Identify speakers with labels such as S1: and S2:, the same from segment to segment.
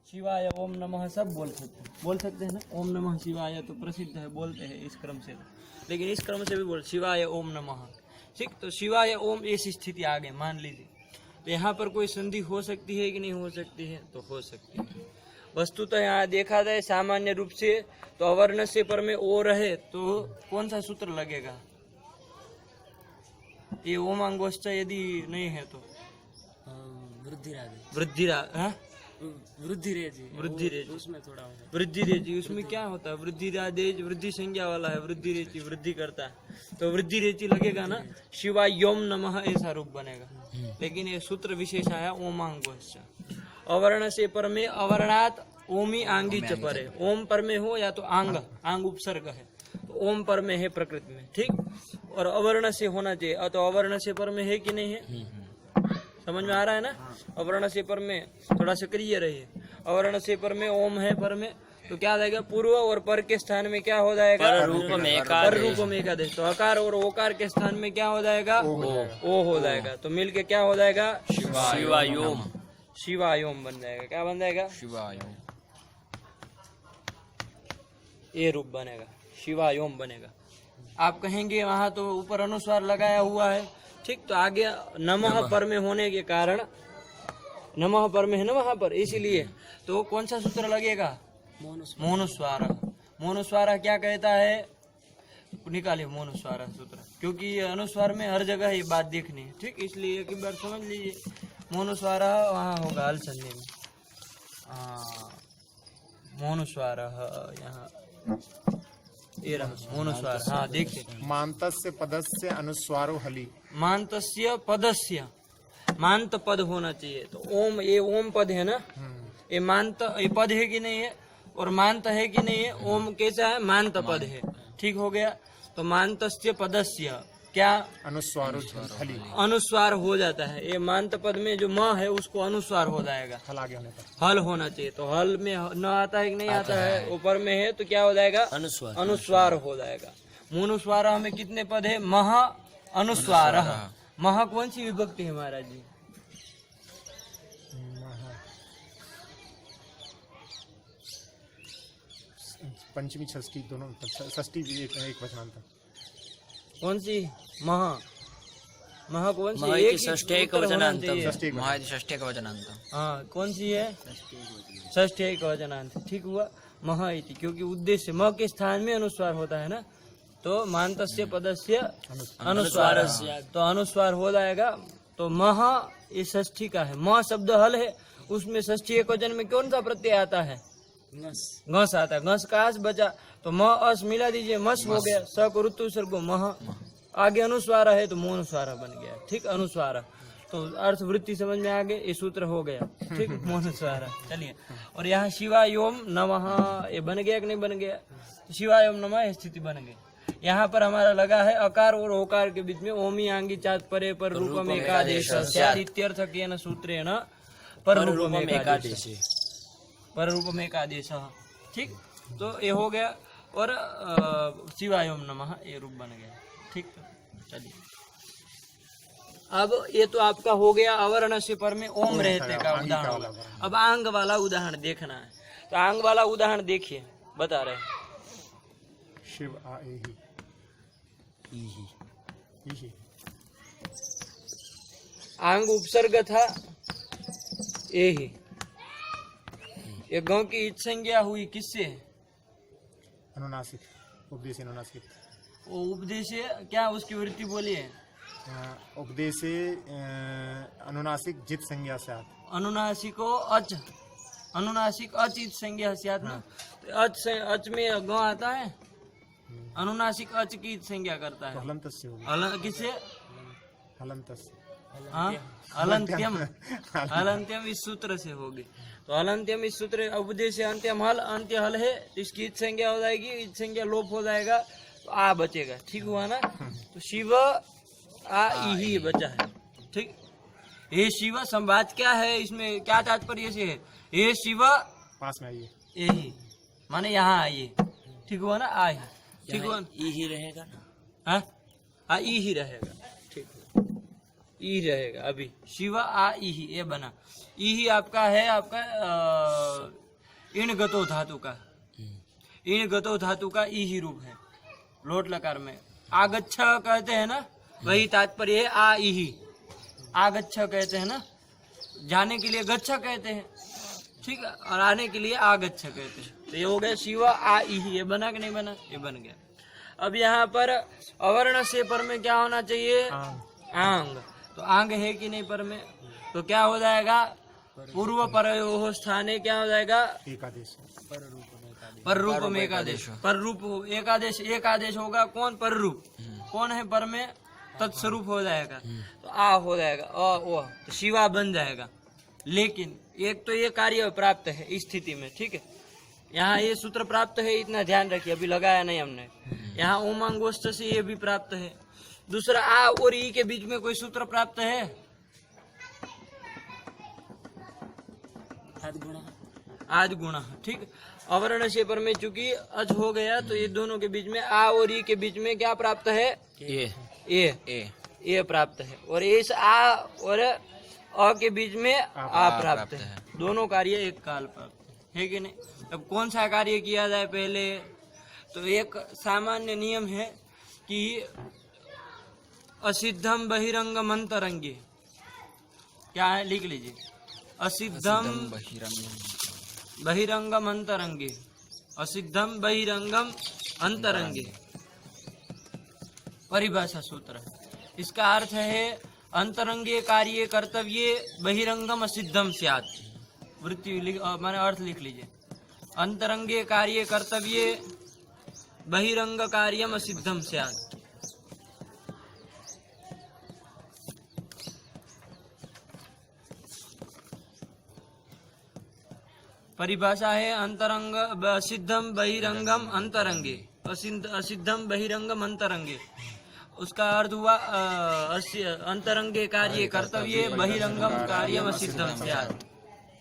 S1: शिवाय ओम नमः सब बोल सकते हैं ना। ओम नमः शिवाय तो प्रसिद्ध है, बोलते हैं इस क्रम से, लेकिन इस क्रम से भी बोल शिवाय ओम नमः। ठीक, तो शिवाय ओम ऐसी स्थिति आ गई मान लीजिए, तो यहाँ पर कोई संधि हो सकती है कि नहीं हो सकती है? तो हो सकती है। वस्तुतः तो यहाँ देखा जाए सामान्य रूप से तो अवर्ण से पर में ओ रहे तो कौन सा सूत्र लगेगा? ये ओमांगोश्च यदि नहीं है तो वृद्धि रेजी उसमें थोड़ा वृद्धि रेजी, उसमें क्या होता है? वृद्धि रादेज वृद्धि संज्ञा वाला है, वृद्धि रेची वृद्धि करता है, तो वृद्धि रेची लगेगा ना। शिवाय योम नमः ऐसा रूप बनेगा। लेकिन ये सूत्र विशेष आया ओमांगोश्च। अवर्ण से पर में अवर्णात ओमी आंगी च पर है। ओम पर में हो या तो आंग उपसर्ग है, तो ओम पर में है प्रकृति में। ठीक, और अवर्ण से होना चाहिए, तो अवर्ण से पर में है कि नहीं है? समझ में आ रहा है ना। अवर्ण से पर में थोड़ा सक्रिय रहिए। अवर्ण से पर में ओम है पर में, तो क्या जाएगा? पूर्व और पर के स्थान में क्या हो जाएगा? पर रूप में एकादेश। तो अकार और ओकार के स्थान में क्या हो जाएगा? ओ हो जाएगा। तो मिलके क्या हो जाएगा? शिवायोम। शिवायोम बन जाएगा। क्या बन जाएगा? शिवायोम। ये रूप बनेगा, शिवायोम बनेगा। आप कहेंगे वहां तो ऊपर अनुस्वार लगाया हुआ है। ठीक, तो आगे नमः पर में होने के कारण, नमः पर में है ना वहां पर, इसीलिए तो कौन सा सूत्र लगेगा? मोनुस्वार। मोनुस्वार क्या कहता है? निकालिए मोनुस्वार सूत्र, क्योंकि अनुस्वार में हर जगह ये बात देखनी है। ठीक, इसलिए एक बार समझ लीजिए। मोनुस्वार वहाँ होगा हल संधि में। मोनुस्वार यहाँ ये रहा मोनुस्वार। हाँ देखिए,
S2: मांतस्य पदस्य अनुस्वारो हली।
S1: मांतस्य पदस्य, मांत पद होना चाहिए। तो ओम, ये ओम पद है ना, ये मांत ये पद है कि नहीं है? और मांत है कि नहीं है? ओम कैसा है? मांत पद है। ठीक हो गया। तो मांतस्य पदस्य क्या?
S2: अनुस्वारो हली।
S1: अनुस्वार हो जाता है। ये मांत पद में जो म है उसको अनुस्वार हो जाएगा।
S2: हल आगे होने पर
S1: हल होना चाहिए। तो हल में न आता है कि नहीं आता है? ऊपर में है तो क्या हो जाएगा? अनुस्वार हो जाएगा। मोनुस्वार में कितने पद है? मह अनुस्वार। मह कौन सी विभक्ति है महाराज जी?
S2: पंचमी षष्ठी दोनों, षष्ठी भी एक वचनांत।
S1: कौन सी? मह। मह कौन सी? एक षष्ठी का वचनांत। हाँ, कौन सी है? षष्ठी का वचनांत। ठीक हुआ। मह इति, क्योंकि उद्देश्य म के स्थान में अनुस्वार होता है ना, तो मांतस्य पदस्य अनुस्वार, तो अनुस्वार हो जाएगा। तो मह ये षष्ठी का है। म शब्द हल है, उसमें षष्ठी एक वचन में कौन सा प्रत्यय आता है? घस आता है। घस का आस बचा, तो म अस मिला दीजिए, मस हो गया। स को ऋतु सर्गो मह, आगे अनुस्वार है तो मोनुस्वार बन गया। ठीक, अनुस्वार तो अर्थ वृत्ति समझ में आ गए, ये सूत्र हो गया। ठीक, मोनुस्वार। चलिए, और यहाँ शिवायोम नमः ये बन गया कि नहीं बन गया? शिवायोम नमः स्थिति बन गई। यहाँ पर हमारा लगा है अकार और ओकार के बीच में ओमी आंगी चात परे पर रूपम एकादेश इत्यर्थ केन सूत्रेण पर रूपम एकादेश, पर रूपम एकादेश। ठीक, तो ये हो गया। और शिवायोम नमः ये रूप बन गया। ठीक, तो चलिए, अब ये तो आपका हो गया अवर्ण से पर में ओम रहते का उदाहरण। अब आंग वाला उदाहरण देखना है, तो आंग वाला उदाहरण देखिए, बता रहे हैं।
S2: शिव आ ही।
S1: आंग उपसर्ग था ए ही। ये गांव की इत संज्ञा हुई किससे?
S2: अनुनासिक, उपदेश अनुनासिक।
S1: वो उपदेश क्या उसकी वृत्ति बोलिए?
S2: उपदेश अनुनासिक जित संज्ञा से
S1: अनुनासिको अच, अनुनासिक अच इत संज्ञा से ना। तो अच में ग आता है, अनुनासिक अच की संज्ञा करता है।
S2: तो
S1: किससे?
S2: हलंत्यम।
S1: हलंत्यम इस सूत्र से होगी। तो हलंत्यम इस सूत्र, उपदेश अंत्यम हल, अंत्य हल है, इसकी इत संज्ञा हो जाएगी, इत संज्ञा लोप हो जाएगा, तो आ बचेगा। ठीक हुआ ना। तो शिव आ ही बचा है। ठीक, ये शिव संवाद क्या है, इसमें क्या तात्पर्य से है? ये शिव
S2: पास में आइए,
S1: यही माने यहाँ आइए। ठीक हुआ ना। आ ठीक हुआ, ही रहेगा ना। हाँ, ई ही रहेगा। ठीक, ई रहेगा। अभी शिव आ ई ही ये बना। ई ही आपका है, आपका इन गतो धातु का, इन गतो धातु का ई ही रूप है लोट लकार में। आगच्छ कहते हैं ना, वही तात्पर्य है आ ई ही। आगच्छ कहते हैं ना, जाने के लिए गच्छ कहते हैं, ठीक है, और आने के लिए आगच्छ कहते हैं। तो ये हो गया शिव आ ई ही। ये बना कि नहीं बना? ये बन गया। अब यहाँ पर अवर्ण से पर में क्या होना चाहिए? आंग। तो आंग है कि नहीं पर में? तो क्या हो जाएगा? पूर्व परयोः स्थाने क्या हो जाएगा?
S2: एकादेश।
S1: पर रूप में एकादेश। पर रूप एकादेश, एक आदेश होगा कौन? पर रूप। कौन है पर में? तत्स्वरूप हो जाएगा। तो आ हो जाएगा, अ ओ, तो शिवा बन जाएगा। लेकिन एक तो ये कार्य प्राप्त है इस स्थिति में, ठीक है। यहाँ ये सूत्र प्राप्त है, इतना ध्यान रखिए, अभी लगाया नहीं हमने। यहाँ उमंगोष्ठ से ये भी प्राप्त है। दूसरा आ और ई के बीच में कोई सूत्र प्राप्त है? आज गुणा, ठीक। अवर्ण से पर में चूंकि अज हो गया, तो ये दोनों के बीच में आ और ई के बीच में क्या प्राप्त है? ए प्राप्त है। और इस आ और अ के बीच में आ प्राप्त है। दोनों कार्य एक काल प्राप्त है कि नहीं? अब कौन सा कार्य किया जाए पहले? तो एक सामान्य नियम है कि असिद्धम बहिरंगम अंतरंगे, क्या है? लिख लीजिए। असिद्धम बहिरंगम अंतरंगे, असिद्धम बहिरंगम अंतरंगे परिभाषा सूत्र। इसका अर्थ है अंतरंगे कार्य कर्तव्य बहिरंगम असिद्धम स्यात्। वृत्ति माने अर्थ लिख लीजिए। अंतरंगे कार्य कर्तव्य बहिरंग कार्यम असिद्धम स्यात्। परिभाषा है अंतरंग असिद्धम बहिरंगम अंतरंगे, असिद्धम बहिरंगम अंतरंगे। उसका अर्थ हुआ अंतरंगे कार्य कर्तव्य बहिरंगम कार्यम असिद्धम स्यात्।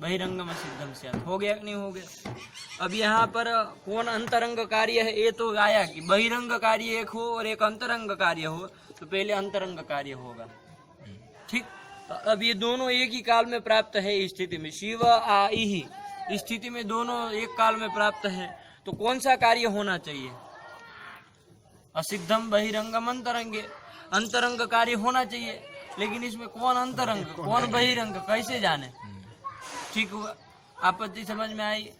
S1: बहिरंगम असिद्धम स्यात् हो गया कि नहीं हो गया? अब यहाँ पर कौन अंतरंग कार्य है? ये तो आया कि बहिरंग कार्य एक हो और एक अंतरंग कार्य हो, तो पहले अंतरंग कार्य होगा, ठीक। तो अब ये दोनों एक ही काल में प्राप्त है इस स्थिति में। शिव आ ई ही इस स्थिति में दोनों एक काल में प्राप्त है, तो कौन सा कार्य होना चाहिए? असिद्धम बहिरंगम अंतरंगे, अंतरंग कार्य होना चाहिए। लेकिन इसमें कौन अंतरंग कौन बहिरंग कैसे जाने? ठीक हुआ, आपत्ति समझ में आई?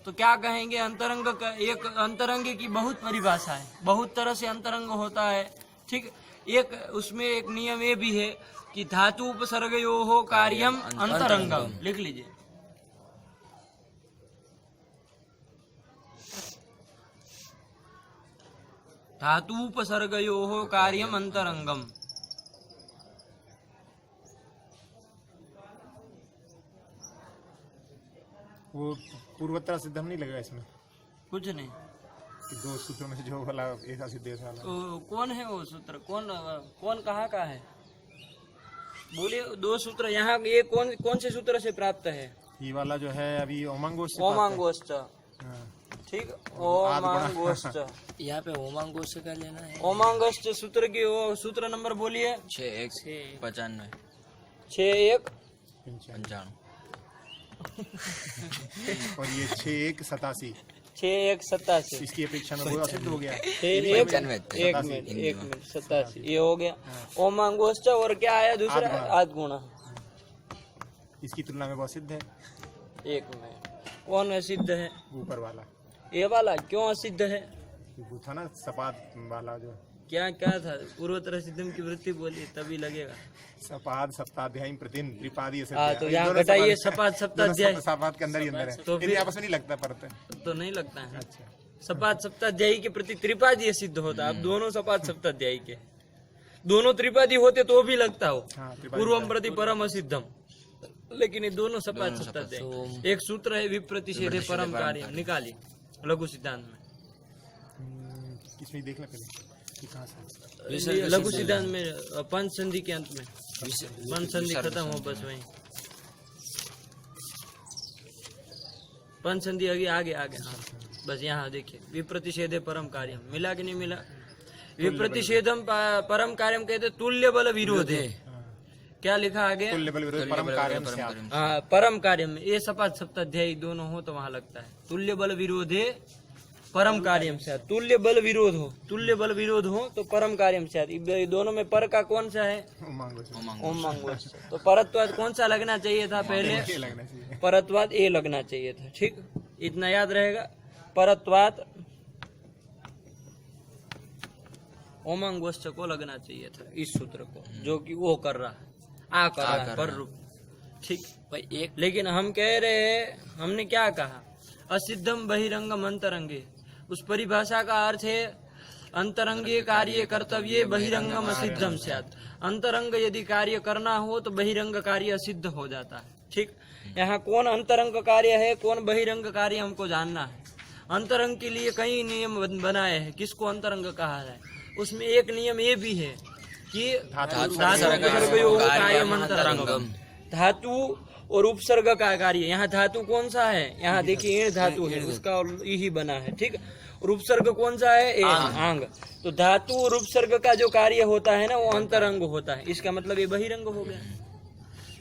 S1: तो क्या कहेंगे? अंतरंग का एक अंतरंग की बहुत परिभाषा है, बहुत तरह से अंतरंग होता है, ठीक। एक उसमें एक नियम ये भी है कि धातु उपसर्गयोः कार्यम अंतरंगम। लिख लीजिए। धातु उपसर्गयोः कार्यम अंतरंगम।
S2: वो पूर्वोत्तर सिद्धम नहीं लगेगा इसमें?
S1: कुछ नहीं,
S2: दो सूत्रों में से जो वाला ऐसा सिद्ध वाला।
S1: कौन है वो सूत्र? कौन कहाँ का है? बोलिए। दो सूत्र यहाँ ये कौन से सूत्र से प्राप्त है?
S2: ये वाला जो है अभी ओमांगोष्ठ।
S1: ओमांगोष्ठ, ठीक। ओमांगोष्ठ,
S3: यहाँ पे ओमांगोष्ठ का लेना है।
S1: ओमांगोष्ठ सूत्र की वो सूत्र नंबर बोलिए।
S3: 6195
S1: 6195
S2: और ये 6187
S1: 6187।
S2: इसकी अपेक्षा में वो असिद्ध हो गया।
S1: एक मिनट 87 ये हो गया ओमांगोष्ठ। और क्या आया दूसरा? आद गुणा।
S2: इसकी तुलना में वो असिद्ध है।
S1: एक मिनट, कौन असिद्ध है?
S2: ऊपर वाला,
S1: ये वाला क्यों असिद्ध है?
S2: वो था ना सपाद वाला जो।
S1: क्या था? पूर्वोत्तर सिद्धम की वृत्ति बोलिए तभी लगेगा।
S2: सपाद सप्ताध्यायी प्रतिन त्रिपादी।
S1: तो यहाँ घटाइए सपाद सप्ताध्यायी।
S2: सपाद के अंदर ही अंदर है,
S1: तो फिर
S2: आपस में नहीं लगता पड़ता
S1: तो नहीं लगता है।
S2: अच्छा,
S1: सपाद सप्ताध्यायी के प्रति त्रिपादी सिद्ध होता। अब दोनों सपाद सप्ताध्यायी के दोनों त्रिपादी होते तो भी लगता हो पूर्वम प्रति परम असिद्धम। लेकिन ये दोनों सपाद सप्ताध्यायी। एक सूत्र है विप्रतिषेधे परम कार्य, निकालिए लघु सिद्धांत में।
S2: इसमें देखना पहले कहाँ से।
S1: लघु सिद्धांत में पंच संधि के अंत में, पंच संधि खत्म हो बस वहीं। पंच संधि आगे हाँ, बस यहाँ देखिए। विप्रतिषेधे परम कार्यम मिला कि नहीं मिला? विप्रतिषेधम परम कार्यम कहते तुल्य बल विरोध है। क्या लिखा आगे?
S2: तुल्य बल विरोध परम कार्यम स्यात्।
S1: हाँ, परम कार्य में ये सपाट सप्ताध्यायी दोनों हो तो वहां लगता है तुल्य बल विरोधे परम कार्यम स्यात्। तुल्य बल विरोध हो तो परम कार्यम स्यात्। ये दोनों में पर का कौन सा है? ओम मांगोस। तो परत्वाद कौन सा लगना चाहिए था पहले?
S2: लगना चाहिए।
S1: परत्वाद ए लगना चाहिए था। ठीक, इतना याद रहेगा। परत्वाद ओमांगोश्च को लगना चाहिए था इस सूत्र को, जो कि वो कर रहा है, आ कर रहा है पर रूप। ठीक
S3: भाई एक
S1: लेकिन हम कह रहे हैं, हमने क्या कहा? असिद्धम बहिरंगम अंतरंगे। उस परिभाषा का अर्थ है अंतरंगे कार्य कर्तव्य बहिरंगम असिद्धम स्यात्। अंतरंग यदि कार्य करना हो तो बहिरंग कार्य असिद्ध हो जाता है। ठीक, यहाँ कौन अंतरंग कार्य है, कौन बहिरंग कार्य हमको जानना है। अंतरंग के लिए कई नियम बनाए हैं, किसको अंतरंग कहा है। उसमें एक नियम ये भी है कि धातु और उपसर्ग का कार्य। यहाँ धातु कौन सा है? यहाँ देखिए ईण धातु है, उसका यही बना है। ठीक, और उपसर्ग कौन सा है? आंग। तो धातु और उपसर्ग का जो कार्य होता है ना, वो अंतरंग होता है। इसका मतलब ये बहिरंग हो गया।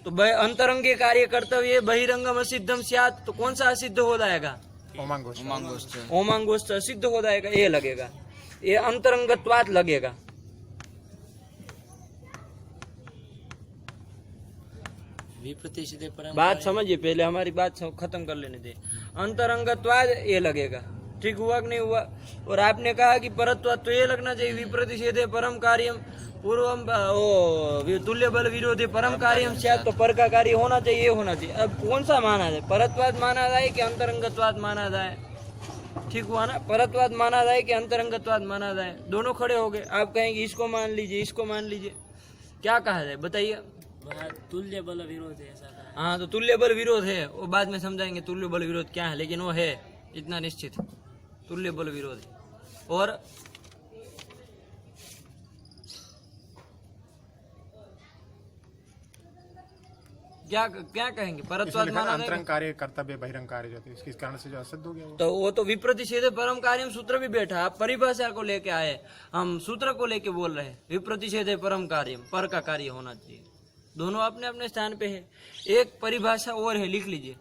S1: तो अंतरंगे कार्य कर्तव्य बहिरंगम असिद्धम स्यात्। तो कौन सा असिद्ध हो जाएगा? ओमांगोश्च असिद्ध हो जाएगा, ये लगेगा, ये अंतरंगत्वात् लगेगा।
S3: विप्रतिषेधे परम
S1: बात समझिए, पहले हमारी बात खत्म कर लेने दे। अंतरंगत्वाद ये लगेगा, ठीक हुआ कि नहीं हुआ? और आपने कहा कि परत्वाद तो ये लगना चाहिए। विप्रतिषेधे परम कार्यम पूर्वम तुल्य बल विरोधे परम कार्यम स्यात्। तो पर का कार्य होना चाहिए, ये होना चाहिए। अब कौन सा माना जाए? परत्वाद माना जाए कि अंतरंगत्वाद माना जाए? ठीक हुआ ना? परत्वाद माना जाए कि अंतरंगत्वाद माना जाए? दोनों खड़े हो गए। आप कहेंगे इसको मान लीजिए, इसको मान लीजिए, क्या कहा जाए बताइए?
S3: तुल्य बल विरोध है ऐसा।
S1: हाँ, तो तुल्य बल विरोध है, वो बाद में समझाएंगे तुल्य बल विरोध क्या है, लेकिन वो है इतना निश्चित, तुल्य बल विरोध। और क्या क्या कहेंगे? परत्वाद माना
S2: अंतरंग कार्य कर्तव्य बहिरंग कार्य जो थे, इसके कारण से जो असिद्ध हो गया वो।
S1: तो वो तो विप्रतिषेधे परम कार्यम सूत्र भी बैठा। आप परिभाषा को लेके आए, हम सूत्र को लेके बोल रहे हैं। विप्रतिषेधे परम कार्यम, पर का कार्य होना चाहिए। दोनों अपने अपने स्थान पे है। एक परिभाषा और है, लिख लीजिए।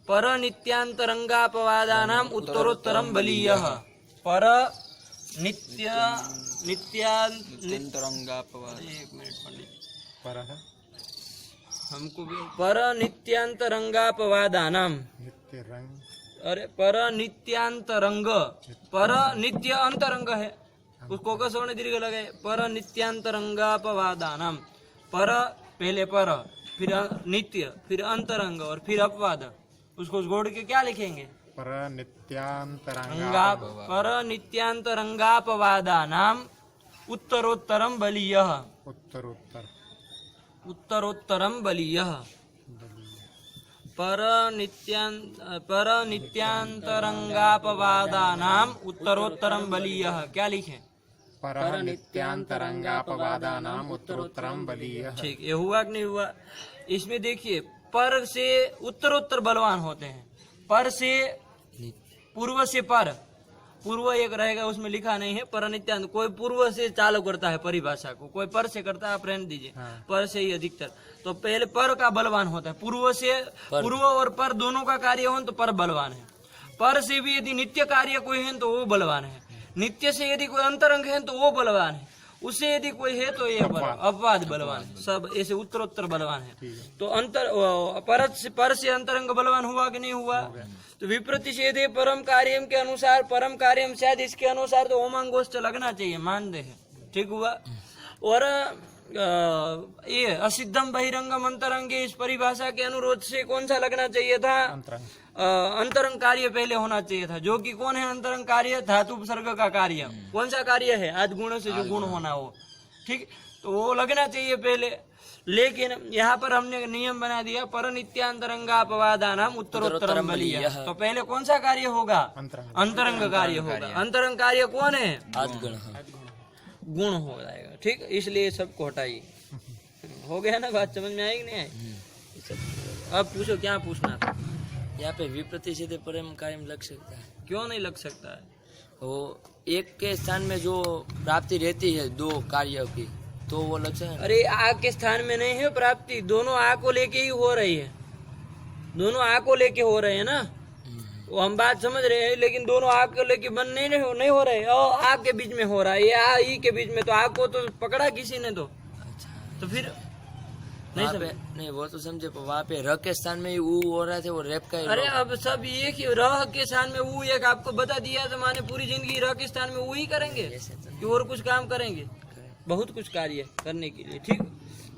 S1: पर नित्यांतरंगापवादानाम उत्तरोत्तरम बलीयः। पर नित्यांतरंगापवाद, एक मिनट पंडित,
S2: पर है
S1: हमको भी पर नित्यांतरंगापवादानाम,
S2: नित्य रंग,
S1: अरे पर नित्यांतरंग, पर नित्य अंतरंग है, उसको कसों ने दीर्घ लगाए। पर नित्यांतरंगापवादानाम, पर पहले पर, फिर नित्य, फिर अंतरंग और फिर अपवाद, उसको जोड़ के क्या लिखेंगे? पर नित्यांतरंगापवादानाम उत्तरोत्तरम बलीयः। उत्तरोत्तरम बलीयः। पर नित्यांतरंगापवादानाम उत्तरोत्तरम बलीयः, क्या लिखें?
S2: पर नित्यांतरंगापवादानाम उत्तरोत्तरम बलीयः।
S1: ठीक, ये हुआ कि नहीं हुआ? इसमें देखिए, पर से उत्तरोत्तर बलवान होते हैं। पर से पूर्व से पर, पूर्व एक रहेगा, उसमें लिखा नहीं है। पर नित्यांत, कोई पूर्व से चालू करता है परिभाषा को, कोई पर से करता है, आप रहने दीजिए। पर से ही अधिकतर। तो पहले पर का बलवान होता है। पूर्व से, पूर्व और पर दोनों का कार्य हो तो पर बलवान है। पर से भी यदि नित्य कार्य कोई है तो वो बलवान है। नित्य से यदि कोई अंतरंग है तो वो बलवान है। उससे यदि कोई है तो ये अपवाद बलवान है। सब ऐसे उत्तरोत्तर बलवान है। तो पर से अंतरंग बलवान हुआ कि नहीं हुआ? तो विप्रतिषेधे परम कार्यम के अनुसार परम कार्यम शायद इसके अनुसार तो ओमांगोश्च लगना चाहिए, मान दे है। ठीक हुआ? और ये असिद्धम बहिरंगम अंतरंगे, इस परिभाषा के अनुरोध से कौन सा लगना चाहिए था? अंतरंग कार्य पहले होना चाहिए था, जो कि कौन है अंतरंग कार्य? धातु उपसर्ग का कार्य। कौन सा कार्य है? आदि गुण से जो गुण होना हो। ठीक, तो वो लगना चाहिए पहले। लेकिन यहाँ पर हमने नियम बना दिया, पर नित्यांतरंगापवादानाम उत्तरोत्तरम बलीयः। तो पहले कौन सा कार्य होगा? अंतरंग कार्य होगा। अंतरंग कार्य कौन है? गुण हो जाएगा। ठीक, इसलिए सबको हटाइए। हो गया ना? बात समझ में आई कि नहीं आई? अब पूछो, क्या पूछना था?
S3: यहाँ पे विप्रतिषेधे परम कार्यम लग सकता है?
S1: क्यों नहीं लग सकता है?
S3: वो एक के स्थान में जो प्राप्ति रहती है दो कार्यों की, तो वो लक्षण है।
S1: अरे आ के स्थान में नहीं है प्राप्ति, दोनों आ को लेके ही हो रही है, दोनों आ को लेके हो रहे हैं ना, वो हम बात समझ रहे हैं, लेकिन दोनों आ को लेके बन नहीं हो रहे, और आ के बीच में हो रहा है, ये आ ई के बीच में, तो आ को तो पकड़ा किसी ने तो
S3: अच्छा
S1: तो फिर
S3: नहीं पे नहीं, वो तो समझे, पर वहाँ पे र के स्थान में ही ऊ हो रहा थे, वो रेप का ही
S1: अरे
S3: लोग-
S1: अब सब एक ही रह के स्थान में वो एक आपको बता दिया तो माने पूरी जिंदगी रह के स्थान में वो ही करेंगे
S3: ऐसे तो
S1: कि और कुछ काम करेंगे, बहुत कुछ कार्य करने के लिए, ठीक।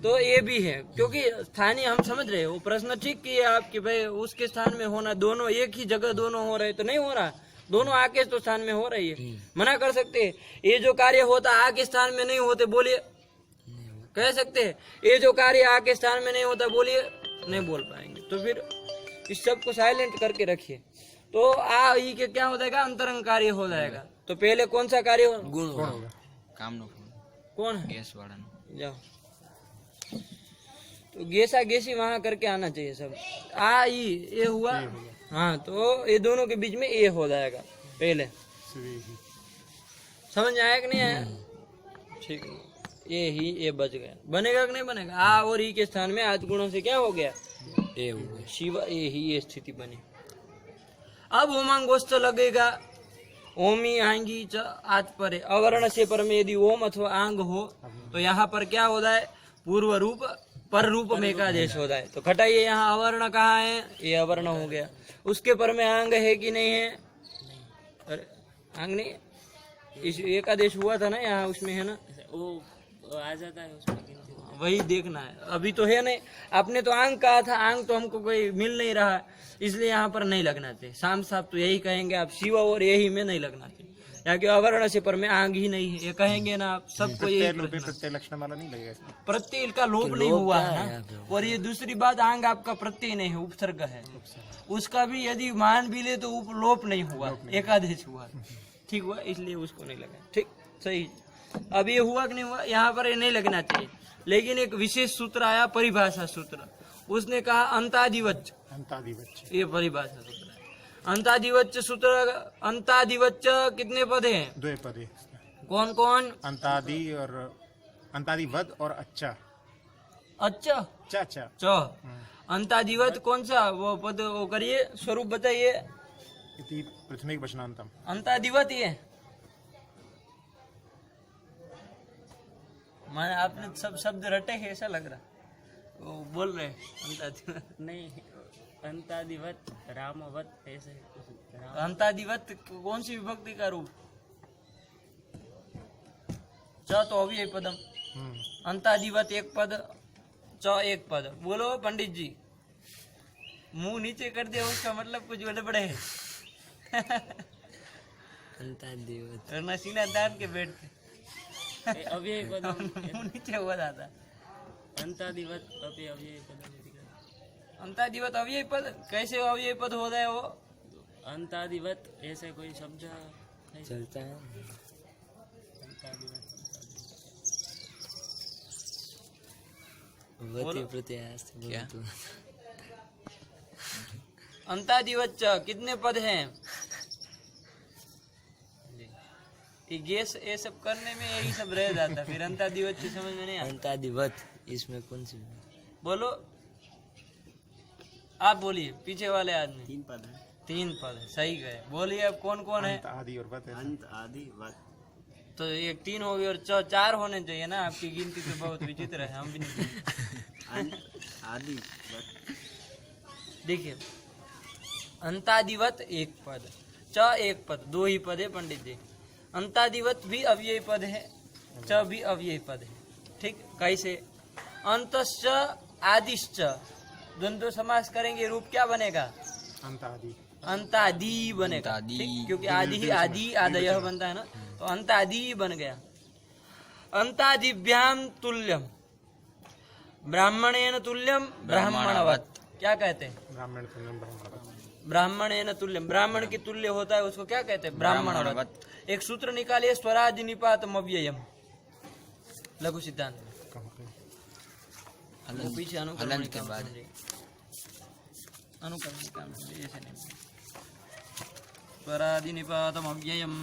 S1: तो ये भी है, क्योंकि स्थानीय हम समझ रहे हैं, वो प्रश्न ठीक किए आपके भाई उसके स्थान में होना, दोनों एक ही जगह दोनों हो रहे, तो नहीं हो रहा, दोनों आके तो स्थान में हो रही है, मना कर सकते हैं ये जो कार्य होता आके स्थान में नहीं होते, बोलिए कह सकते हैं ये जो कार्य आके स्थान में नहीं होता, बोलिए नहीं बोल पाएंगे, तो फिर इस सब को साइलेंट करके रखिए। तो आ ई के क्या हो जाएगा, अंतरंग कार्य हो जाएगा। तो पहले कौन सा कार्य हो,
S3: गुण होगा काम नो
S1: कौन है,
S3: गैस वाला नो।
S1: जाओ, तो गेसा गेसी वहां करके आना चाहिए सब, आ ई ये हुआ, हाँ, तो ये दोनों के बीच में ए हो जाएगा पहले, समझ में आया कि नहीं आया, ठीक है, ये ही ये बच गया, बनेगा कि नहीं बनेगा, आ और ई के स्थान में आज गुणों से क्या हो गया,
S3: ए हो गया।
S1: शिव, ये ही ये स्थिति बनी। अब ओमांगोस्त लगेगा, ओमी आंगी च आज परे, अवर्ण से पर में यदि ओम अथवा आंग हो तो यहाँ पर क्या हो जाए, पूर्व रूप पर रूप में का देश हो जाए, तो घटाइए यहाँ अवर्ण कहाँ है, ये अवर्ण हो गया, उसके पर में आंग है कि नहीं है, अरे आंग नहीं, इस एकादेश हुआ था ना यहाँ, उसमें है ना,
S3: वो आ जाता है उसमें गिनती।
S1: वही देखना है, अभी तो है नहीं, आपने तो आंग कहा था, आंग तो हमको कोई मिल नहीं रहा, इसलिए यहाँ पर नहीं लगना चाहिए, शाम साहब तो यही कहेंगे आप, शिव और यही में नहीं लगना चाहिए, यहाँ के अवर्ण से पर में आंग ही नहीं है, ये कहेंगे ना आप, सबको यही
S2: प्रत्यय लक्षण वाला नहीं लगेगा इसमें।
S1: प्रत्यय का लोप नहीं हुआ है ना, और ये दूसरी बात, आंग आपका प्रत्यय नहीं है, उपसर्ग है, उसका भी यदि मान भी ले तो लोप नहीं हुआ, एकादेश हुआ, ठीक हुआ, इसलिए उसको नहीं लगा, ठीक सही। अब ये हुआ कि नहीं हुआ, यहाँ पर ये नहीं लगना चाहिए, लेकिन एक विशेष सूत्र आया, परिभाषा सूत्र, उसने कहा अंतादिवच,
S2: अंतादिवच
S1: ये परिभाषा सूत्र है, अंतादिवच सूत्र, अंतादिवच कितने पद हैं,
S2: 2 पद है,
S1: कौन कौन,
S2: अंतादि और अंतादिवद और अच्छा
S1: अच्छा
S2: चा
S1: च, अंतादिवत कौन सा वो पद, वो करिए, स्वरूप बताइए,
S2: इति प्रथमिक वचनांतम।
S1: अंतादिवत ये माने आपने सब शब्द रटे हैं ऐसा लग रहा, वो बोल रहे अंतादिवत
S3: नहीं, अंतादिवत रामवत ऐसे कुछ।
S1: अंतादिवत कौन सी विभक्ति का रूप, च तो अव्यय पदम, अंतादिवत एक पद, च एक पद, बोलो पंडित जी, मुंह नीचे कर दिया उसका मतलब कुछ बड़े है
S3: अंतादिवत
S1: वरना सीना दान के बैठते
S3: अव्यय पदम
S1: मुंह नीचे हुआ जाता,
S3: अंतादिवत अव्यय अव्यय पदम।
S1: अंतादिवत अव्यय पद, कैसे अव्यय पद हो जाए वो,
S3: अंतादिवत ऐसे कोई शब्द नहीं
S4: चलता है।
S3: अंतादिवत
S4: वती प्रत्यास्त
S3: क्या?
S1: अंतादिवच कितने पद हैं, ये गैस ये सब करने में यही सब रह जाता, फिर अंतादिवच समझ में नहीं आता,
S4: अंतादिवत इसमें कौन सी
S1: बोलो आप बोलिए, पीछे वाले आदमी,
S2: 3 पद है,
S1: 3 पद है, सही गए, बोलिए अब कौन कौन है,
S2: अंत आदि और वत है।
S4: अंत आदि वत।
S1: तो ये 3 हो गए और 4 होने चाहिए ना, आपकी गिनती तो बहुत विचित्र है, हम भी नहीं
S4: अंत आदि वत।
S1: देखिए अंतादिवत एक पद, च एक पद, 2 ही पद है पंडित जी, अंतादिवत भी अव्यय पद है, च भी अव्यय पद है, ठीक, कैसे, अंतश्च आदिश्च, द्वंद्व समास करेंगे, रूप क्या बनेगा,
S2: अंत आदि
S1: अंतादि बनेगा,
S3: अंतादि।
S1: ठीक, क्योंकि आदि ही आदि आदय बनता है ना, तो अंतादि बन गया। अंतादिभ्याम तुल्यम, ब्राह्मणेन तुल्यम ब्राह्मणवत, क्या कहते हैं,
S2: ब्राह्मण तुल्यम ब्राह्मणवत।
S1: ब्राह्मणेन तुल्यम, ब्राह्मण की तुल्य होता है उसको क्या कहते हैं, ब्राह्मणवत। एक सूत्र निकालिए, स्वराज निपातम अव्ययम, लघु सिद्धांत में, वो पीछे अनुक्रमण
S3: हलन के
S1: का
S3: बाद
S1: समझिए। अनुक्रमण का समझिए, ऐसे नहीं, स्वरादि निपातम अव्ययम,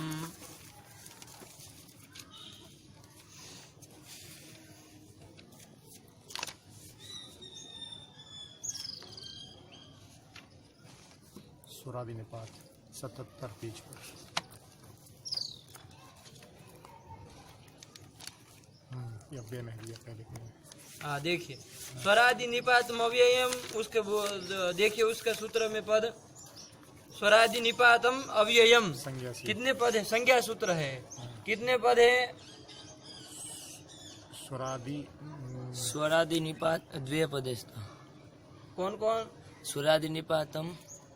S2: स्वरादि निपात 77 पेज पर। ये अव्यय में दिया पहले में।
S1: हाँ देखिए, स्वरादि निपातम अव्ययम, उसके देखिए उसका सूत्र में पद स्वरादि निपातम अव्ययम
S2: संज्ञा से
S1: कितने पद है? संज्ञा सूत्र है। कितने पद है?
S3: स्वरादि निपात द्वे पदे स्तः।
S1: कौन कौन?
S3: स्वरादि निपातम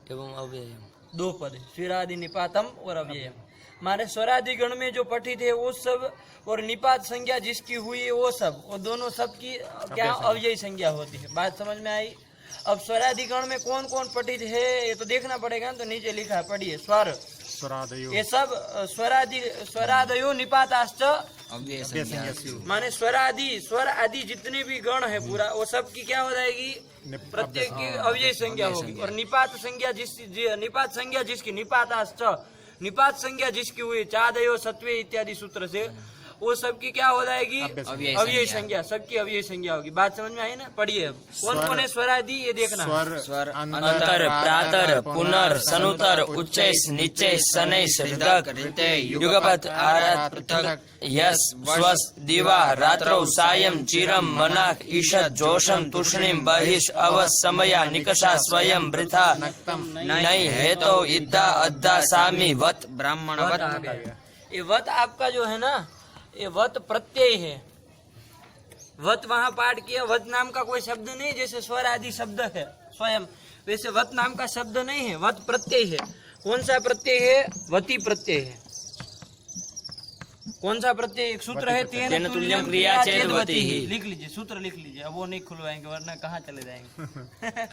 S3: एवं अव्ययम।
S1: दो पद है, स्वरादि निपातम और अव्ययम। माने स्वरादि गण में जो पठित है वो सब और निपात संज्ञा जिसकी हुई है वो सब, और दोनों सब की क्या अव्ययी संज्ञा होती है। बात समझ में आई? अब स्वरादि गण में कौन कौन पठित है ये तो देखना पड़ेगा ना, तो नीचे लिखा है, पढ़िए। स्वर
S2: स्वरादयो,
S1: ये सब स्वरादयो निपाताश्च
S3: अव्यय संज्ञा।
S1: माने स्वरादि स्वर आदि जितने भी गण है पूरा वो सब की क्या हो जाएगी? प्रत्येक की अव्यय संज्ञा होगी। और निपात संज्ञा जिसकी निपाताश्च, निपात संज्ञा जिसकी हुई चादयो सत्वे इत्यादि सूत्र से, वो सबकी क्या हो जाएगी? अव्यय संज्ञा। सबकी अव्यय संज्ञा होगी। बात समझ में आई ना? पढ़िए अब कौन कौन है स्वरादि ये देखना।
S2: स्वर
S3: अंतर प्रातर पुनर सनुतर उच्चैस निच्चैस शनैस हृदक युगपत् आरात् पृथक् यस् स्वस् दिवा रात्रौ सायं चिरं मनाक् ईषत् जोषं तूष्णीं बहिष् अवस् समया निकषा स्वयं वृथा नै हेतौ इद्धा अद्धा सामी वत् ब्राह्मणवत्।
S1: ये वत आपका जो है ना, ये वत प्रत्यय है। वत वहाँ पाठ किया, वत नाम का कोई शब्द नहीं, जैसे स्वर आदि शब्द है स्वयं, वैसे वत नाम का शब्द नहीं है, वत प्रत्यय है। कौन सा प्रत्यय है? वती प्रत्यय है। कौन सा प्रत्यय? एक सूत्र है, तेन तुल्यम क्रिया चेद वती। लिख लीजिए, सूत्र लिख लीजिए। अब वो नहीं खुलवाएंगे वरना कहाँ चले जाएंगे।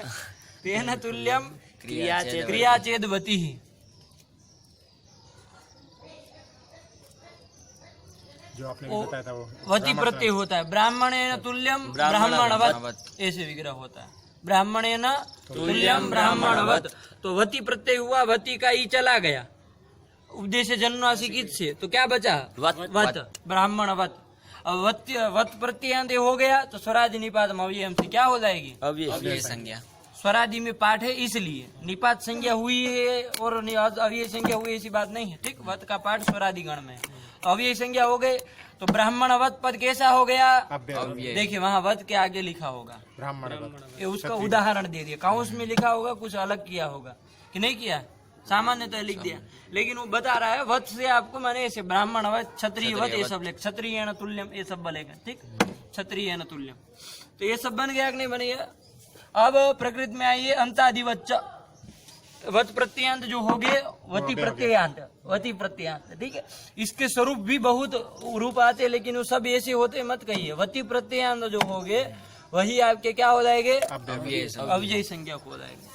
S1: तेन तुल्यम क्रिया चेद वती।
S2: जो आपने भी बताया था वो
S1: वती प्रत्यय होता है। ब्राह्मणेन तुल्यम ब्राह्मणवत, ऐसे विग्रह होता है। ब्राह्मणेन तुल्यम ब्राह्मणवत, तो वती प्रत्यय हुआ, वती का ई चला गया, उपदेश जन्मनासिक से, तो क्या बचा? वत, ब्राह्मणवत। अब वत प्रत्ययांत हो गया तो स्वरादि निपात अव्ययम से क्या हो जाएगी?
S3: अव्यय संज्ञा।
S1: स्वरादि में पाठ है इसलिए निपात संज्ञा हुई है और अव्यय संज्ञा हुई ऐसी बात नहीं है। ठीक, वत का पाठ स्वरादि गण में है। अव्यय संज्ञा हो गए तो ब्राह्मणवत पद कैसा हो गया? देखिए वहाँ वत के आगे लिखा होगा
S2: ब्राह्मणवत।
S1: ये उसका उदाहरण दे दिया। काउंस में लिखा होगा, कुछ अलग किया होगा कि नहीं किया? सामान्य तो लिख दिया, लेकिन वो बता रहा है वत से आपको माने ऐसे ब्राह्मणवत, क्षत्रियवत, ये सब लिख, क्षत्रिय तुल्यम ये सब बनेगा। ठीक, क्षत्रिय तुल्यम, तो ये सब बन गया कि नहीं बन गया? अब प्रकृत में आइए, अंतादिवच्च, वत प्रत्ययांत जो हो गए, वती प्रत्ययांत, वती प्रत्ययांत। ठीक है, इसके स्वरूप भी बहुत रूप आते, लेकिन वो सब ऐसे होते मत कहिए। वती प्रत्ययांत जो हो गए वही आपके क्या हो जाएंगे? अव्यय संज्ञा हो जाएंगे।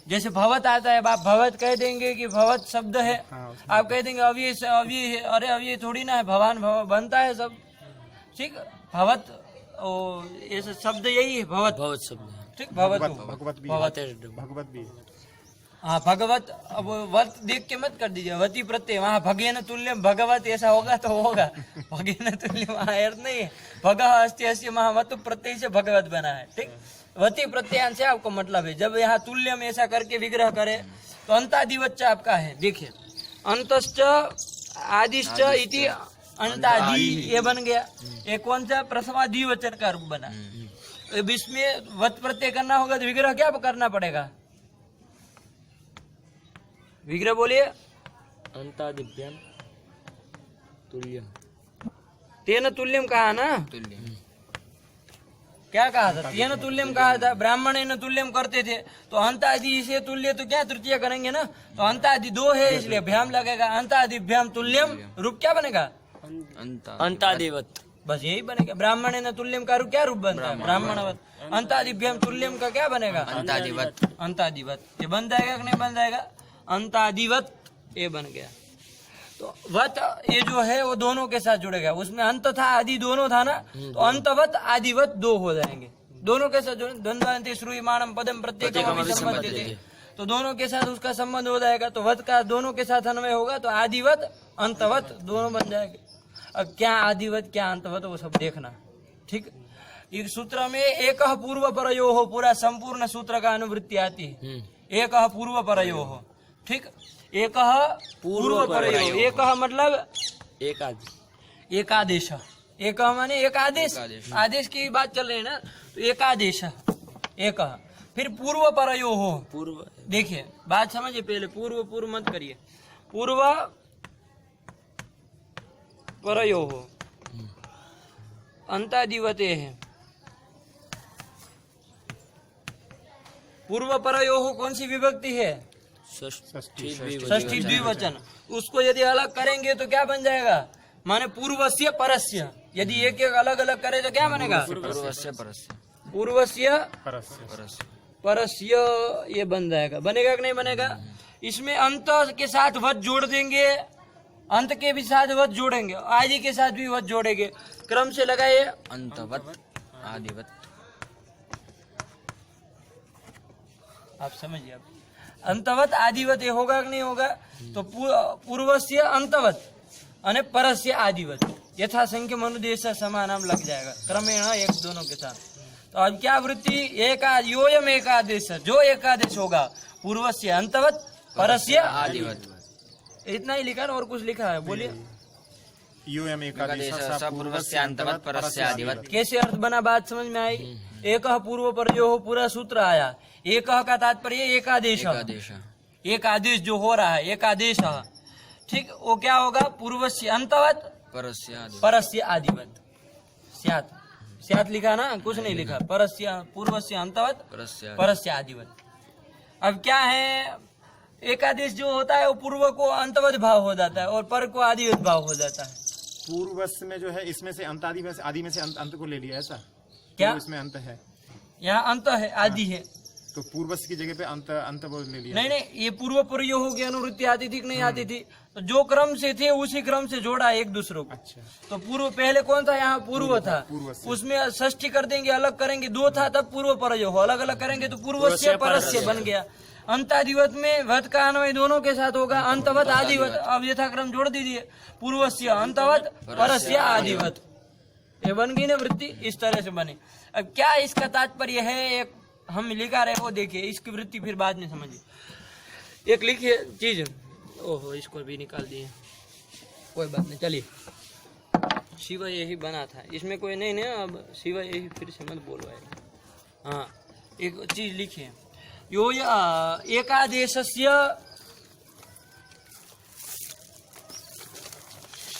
S1: जैसे भवत आता है, आप भवत कह देंगे कि भवत शब्द है, आप कह देंगे अव्यय अव्यय है। अरे अव्यय थोड़ी ना है, भवान बनता है सब। ठीक, भवत ऐसा शब्द यही है, भवत शब्द। ठीक,
S2: भगवत भी।
S1: हाँ भगवत, अब वत देख के मत कर दीजिए, वती प्रत्यय, वहाँ भगेन तुल्यम भगवत ऐसा होगा तो होगा, भगेन तुल्यम वहाँ अर्थ नहीं है। भगः अस्ति अस्य वहाँ वत प्रत्यय से भगवत बना है। ठीक, वती प्रत्ययान से आपको मतलब है। जब यहाँ तुल्यम ऐसा करके विग्रह करे तो अंतादिवच्च आपका है। देखिए, अंतश्च आदिश्च इति अंतादि, ये बन गया। ये कौन सा? प्रथमादि वचन का रूप बना। इसमें वत प्रत्यय करना होगा तो विग्रह क्या करना पड़ेगा? विग्रह बोलिए।
S3: अंतादिभ्याम तुल्यम,
S1: तेन तुल्यम कहा ना?
S3: तुल्यम
S1: क्या कहा था? तेन तुल्यम कहा था। ब्राह्मणेन तुल्यम करते थे तो अंतादि से तुल्य तो क्या तृतीय करेंगे ना, तो अंतादि दो है इसलिए भ्याम लगेगा। अंतादिभ्याम तुल्यम रूप क्या बनेगा?
S3: अंतादिवत,
S1: बस यही बनेगा। ब्राह्मणेन तुल्यम का रूप क्या रूप बनता है? ब्राह्मणवत। अंतादिभ्याम तुल्यम का क्या बनेगा?
S3: अंतादिवत।
S1: अंतादिवत, ये बन जाएगा कि नहीं बन जाएगा? अंतादिवत ये बन गया। तो वत ये जो है वो दोनों के साथ जुड़ेगा। उसमें अंत था, आदि दोनों था ना, तो अंतवत आदिवत दो हो जाएंगे। दोनों के साथ द्वंद्वान्ते श्रूयमाणम पदम प्रत्येकम संबध्यते, तो दोनों के साथ उसका संबंध हो जाएगा। तो वत का दोनों के साथ अन्वय होगा तो आदिवत अंतवत दोनों बन जाएंगे। अब क्या आदिवत क्या अंतवत वो सब देखना। ठीक, इस सूत्र में एक पूर्व परयो हो, पूरा संपूर्ण सूत्र का अनुवृत्ति आती है। एक पूर्व परयो हो, ठीक। एक पूर्व परयो, एक मतलब एकादेश। एक माने एक आदेश, आदेश की बात चल रही है ना, तो एकादेश एक। फिर पूर्व परयो हो,
S4: पूर्व
S1: देखिए बात समझिए पहले, पूर्व पूर्व मत करिए, पूर्व परयो हो अंतादिवते है। पूर्व परयो हो कौन सी विभक्ति है? षष्ठी द्विवचन। उसको यदि अलग करेंगे तो क्या बन जाएगा? माने पूर्वस्य परस्य। यदि एक एक अलग अलग करे तो क्या बनेगा? पूर्वस्य परस्य, ये बन जाएगा। बनेगा कि नहीं बनेगा? इसमें अंत के साथ वध जोड़ देंगे, अंत के भी साथ वध जोड़ेंगे, आदि के साथ भी वध जोड़ेंगे। क्रम से लगाइए,
S3: अंतवत आदिवत।
S1: आप समझिए। आप अंतवत आदिवत ये होगा कि नहीं होगा? तो पूर्वस्य अंतवत अने परस्य आदिवत, यथा संख्य मनुदेश समानाम लग जाएगा क्रमेण एक दोनों के साथ। तो अब क्या वृत्ति? योयम एकादेश, जो एकादेश होगा पूर्वस्य अंतवत परस्य
S3: आदिवत।
S1: इतना ही लिखा है और कुछ लिखा है? बोलिए।
S2: योयम एकादेश
S3: पूर्वस्य अंतवत परस्य आदिवत।
S1: कैसे अर्थ बना? बात समझ में आई? एक पूर्व परयो हो, पूरा सूत्र आया। एक का तात्पर्य एकादेश, एक आदेश जो हो रहा है एकादेश, ठीक। वो क्या होगा? पूर्वस्य अंतवत परस्य आदिवत। स्यात्, स्यात् लिखा ना, कुछ नहीं लिखा। परस्य, पूर्वस्य अंतवत परस्य आदिवत। अब क्या है? एकादेश जो होता है वो पूर्व को अंतवत भाव हो जाता है और पर को आदिवत भाव हो जाता है।
S2: पूर्वस्य में जो है, इसमें से अंत आदि में से अंत को ले लिया, ऐसा
S1: क्या?
S2: इसमें अंत है,
S1: यहाँ अंत है, आदि है,
S2: तो पूर्वस्य की जगह पे अंत बोल ले लिया।
S1: नहीं नहीं, ये पूर्व प्रयोग की अनुवृत्ति आती थी कि नहीं आती थी? तो जो क्रम से थे उसी क्रम से जोड़ा एक दूसरों को।
S2: अच्छा।
S1: तो पूर्व पहले कौन था? यहाँ पूर्व था, उसमें षष्ठी कर देंगे, अलग करेंगे, दो था तब पूर्व प्रयोग हो, अलग अलग करेंगे तो पूर्वस्य परस्य बन गया। अंतादिवत में वत का अन्वय दोनों के साथ होगा, अंतवत आदिवत। अब यथाक्रम जोड़ दीजिए, पूर्वस्य अंतवत परस्य आदिवत, ये बन गई ना वृत्ति। इस तरह से बने। अब क्या इसका तात्पर्य है? एक हम लिखा रहे वो देखिए, इसकी वृत्ति फिर बाद में समझिए। एक लिखिए चीज, ओहो इसको भी निकाल दिए, कोई बात नहीं, चलिए। शिव यही बना था, इसमें कोई नहीं ना, अब शिव यही फिर से मत बोलवाए। हाँ, एक चीज लिखिए, यो एकादेशस्य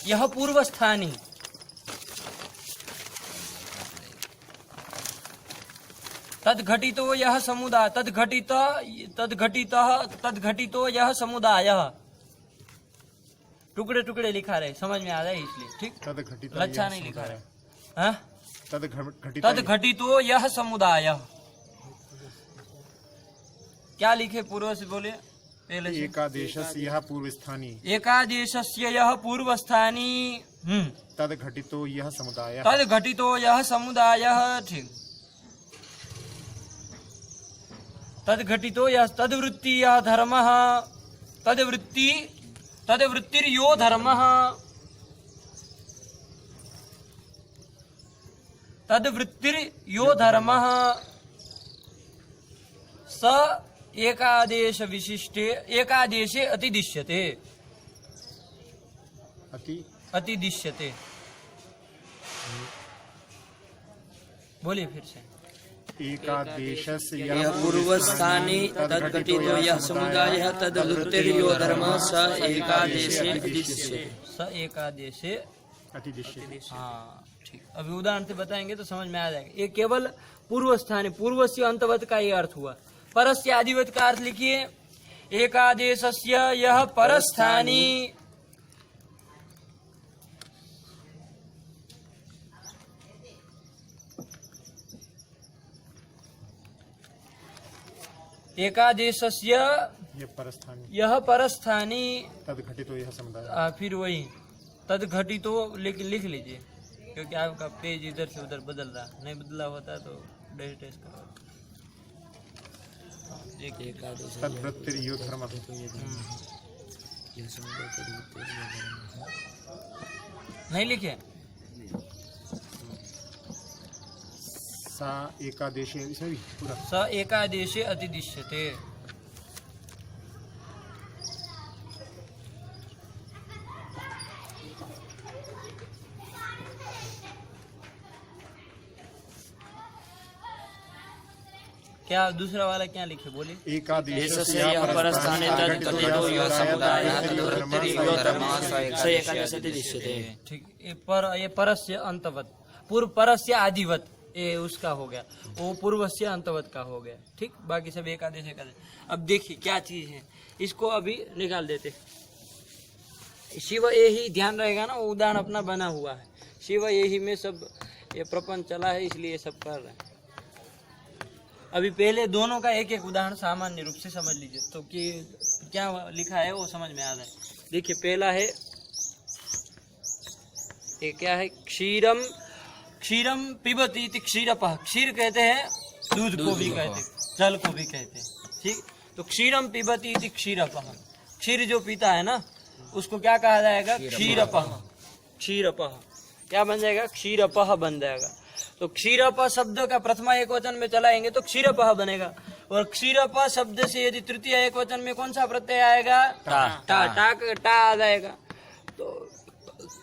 S1: यह पूर्वस्थानी तद्घटितो यह समुदाय, तद्घटितो यह समुदाय। टुकड़े टुकड़े लिखा रहे, समझ में आ रहा है इसलिए, ठीक। अच्छा नहीं लिखा रहे। तद्घटितो यह समुदाय, क्या लिखे? पूर्व से बोले पहले।
S2: एकादेशस्य यह पूर्वस्थानी,
S1: एकादेशस्य यह पूर्वस्थानी,
S2: तद्घटितो यह समुदाय,
S1: तद्घटितो यह समुदाय, ठीक। तद्घटितो यह तद्वृत्ति यह धर्मः, तद्वृत्तिर्यो धर्मः, तद्वृत्तिर्यो धर्मः, स एकादेश विशिष्टे एकादेशे अतिदिश्यते, अतिदिश्यते। बोलिए फिर से।
S2: एकादेशस्य
S3: यह पूर्वस्थानी तद्घटितो यह समुदायः तद्वृत्तिर्यो धर्मः स एकादेशे अतिदिश्यते,
S1: स एकादेशे
S2: अतिदिश्यते।
S1: हाँ ठीक। अभी उदाहरण से बताएंगे तो समझ में आ जाएगा। ये केवल पूर्व स्थान, पूर्व से अंतवत का ये अर्थ हुआ। परस्य आदिवत का अर्थ लिखिए, एकादेशस्य यह परस्थानी, एकादेशस्य यह परस्थानी,
S2: तद्घटितो यह समुदाय।
S1: फिर वही तद्घटितो लिख लीजिए, क्योंकि आपका पेज इधर से उधर बदल रहा, नहीं बदला होता तो डैश डैश करो।
S2: तद्वृत्तिर्यो धर्मः,
S1: नहीं लिखे।
S2: सा एकादेशे, इसमें भी पूरा
S1: स एकादेशे अतिदिश्यते। क्या दूसरा वाला क्या लिखे बोलिए?
S2: एकादेशस्य परस्थाने तद्गतो यो समुदायः तदुत्तरीयो धर्मः स एकादशति दृश्यते।
S1: ठीक, ये परस्य अंतवत, पूर्व परस्य आदिवत, ये उसका हो गया, वो पूर्व से अंतवत का हो गया। ठीक, बाकी सब एकादश एकादश। अब देखिए क्या चीज है, इसको अभी निकाल देते। शिव यही ध्यान रहेगा ना, वो उदाहरण अपना बना हुआ है, शिव यही में सब ये प्रपंच चला है, इसलिए सब कर रहे हैं। अभी पहले दोनों का एक एक उदाहरण सामान्य रूप से समझ लीजिए, तो कि क्या लिखा है वो समझ में आ जाए। देखिए पहला है, ये क्या है, क्षीरम, क्षीरम पिबती इति क्षीरपः, क्षीर कहते हैं दूध को भी कहते हैं, जल को भी कहते हैं। ठीक, तो क्षीरम पिबती इति क्षीरपः, क्षीर जो पीता है ना उसको क्या कहा जाएगा? क्षीरपः। क्षीरपः क्या बन जाएगा? क्षीरपः बन जाएगा। तो क्षीरपः शब्द का प्रथमा एक वचन में चलाएंगे तो क्षीरपः बनेगा, और क्षीरपः शब्द से यदि तृतीय एक वचन में कौन सा प्रत्यय आएगा? टा आ जाएगा। तो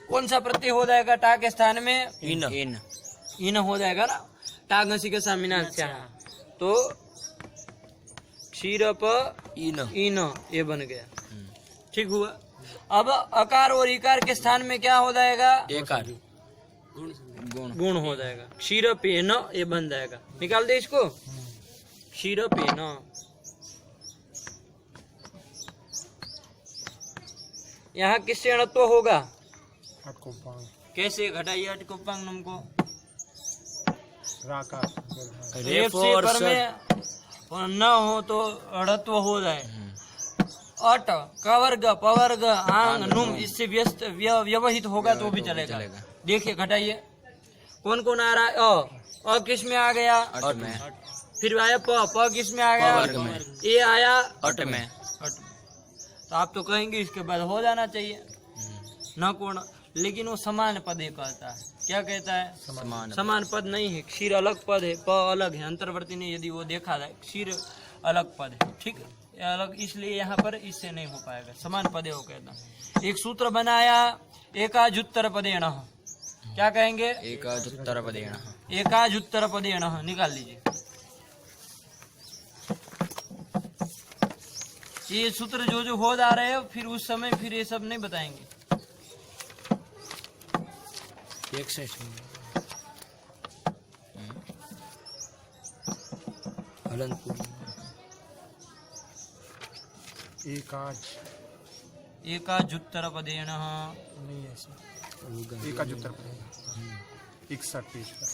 S1: कौन सा प्रत्यय हो जाएगा टा के स्थान में? इन हो जाएगा ना, टा घसी के सामिना, तो क्षीरपः इन ये बन गया। ठीक हुआ। अब अकार और इकार के स्थान में क्या हो जाएगा?
S3: एकार,
S1: गुण हो जाएगा, क्षीरपेन ये बन जाएगा। निकाल दे इसको, क्षीरपेन। यहाँ किससे अणत्व होगा? कैसे घटाइए अटकुपांग नुम को? रेफ से पर में न हो तो अड़त्व हो जाए। अट कवर्ग पवर्ग आंग नुम इससे व्यस्त व्यवहित होगा तो भी चलेगा। देखिए घटाइए, कौन कौन आ रहा है? अ किस में आ गया?
S3: अट में।
S1: फिर आया प किस में आ गया? ए आया
S3: अट में।
S1: तो आप तो कहेंगे इसके बाद हो जाना चाहिए न कोण, लेकिन वो समान पद कहता है। क्या कहता है? समान पद नहीं है, क्षीर अलग पद है, प अलग है। अंतर्वर्ती ने यदि वो देखा जाए, क्षीर अलग पद है। ठीक है, अलग, इसलिए यहाँ पर इससे नहीं हो पाएगा, समान पदे हो कहता। एक सूत्र बनाया, एकाजुत्तर पदेण। क्या कहेंगे?
S3: एकाजुत्तर पदेण।
S1: एकाजुत्तर पदेण निकाल लीजिए। ये सूत्र जो हो जा रहे हैं, फिर उस समय फिर ये सब नहीं बताएंगे। एकाजुत्तर पदेण,
S2: एकाजुत्तर पदेण 61 पेज पर।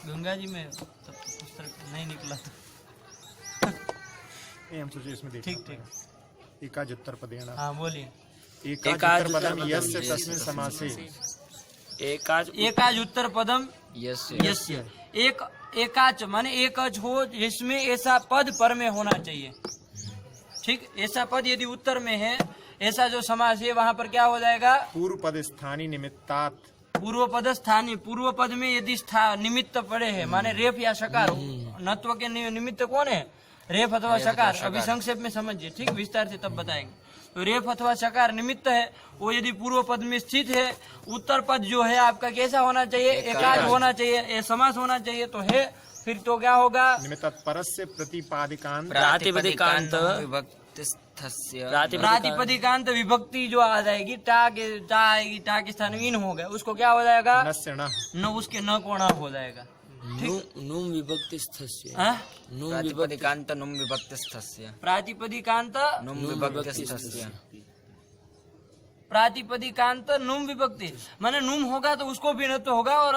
S1: गंगा जी में तब पुस्तक नहीं निकला।
S2: हम सोचे इसमें देखें।
S1: ठीक ठीक,
S2: एकाजुत्तर पदेण।
S1: हाँ बोलिए।
S2: एकाजुत्तर पदम यस्य तस्मिन् समासे।
S1: एकाज उत्तर पदम यस्य, एक एकाच माने एकच हो जिसमें ऐसा पद पर में होना चाहिए। ठीक, ऐसा पद यदि उत्तर में है, ऐसा जो समास है वहाँ पर क्या हो जाएगा?
S2: पूर्व पद स्थानीय निमित्तात्।
S1: पूर्व पद स्थानीय, पूर्व पद में यदि निमित्त पड़े हैं, माने रेफ या शकार, नत्व के निमित्त कौन है? रेफ अथवा शकार। अभी संक्षेप में समझिए, ठीक, विस्तार से तब बताएंगे। तो रेफ अथवा शकार निमित्त है, वो यदि पूर्व पद में स्थित है, उत्तर पद जो है आपका कैसा होना चाहिए? एकाज होना चाहिए, ये समास होना चाहिए। तो है, फिर तो क्या होगा?
S2: निमित्तात् परस्य प्रतिपादिकांत
S3: प्रातिपदिकांत
S1: प्रातिपदिकांत विभक्ति जो आ जाएगी, टा आएगी, टा के स्थान में इन हो गया, उसको क्या हो जाएगा? न, उसके न कोणा हो जाएगा।
S3: नुम विभक्तिस्थस्य।
S4: प्रातिपदिकांत नुम विभक्तिस्थस्य।
S1: प्रातिपदिकांत
S4: नुम विभक्तिस्थस्य।
S1: प्रातिपदिकांत नुम विभक्ति माने नुम होगा तो उसको भी णत्व होगा, और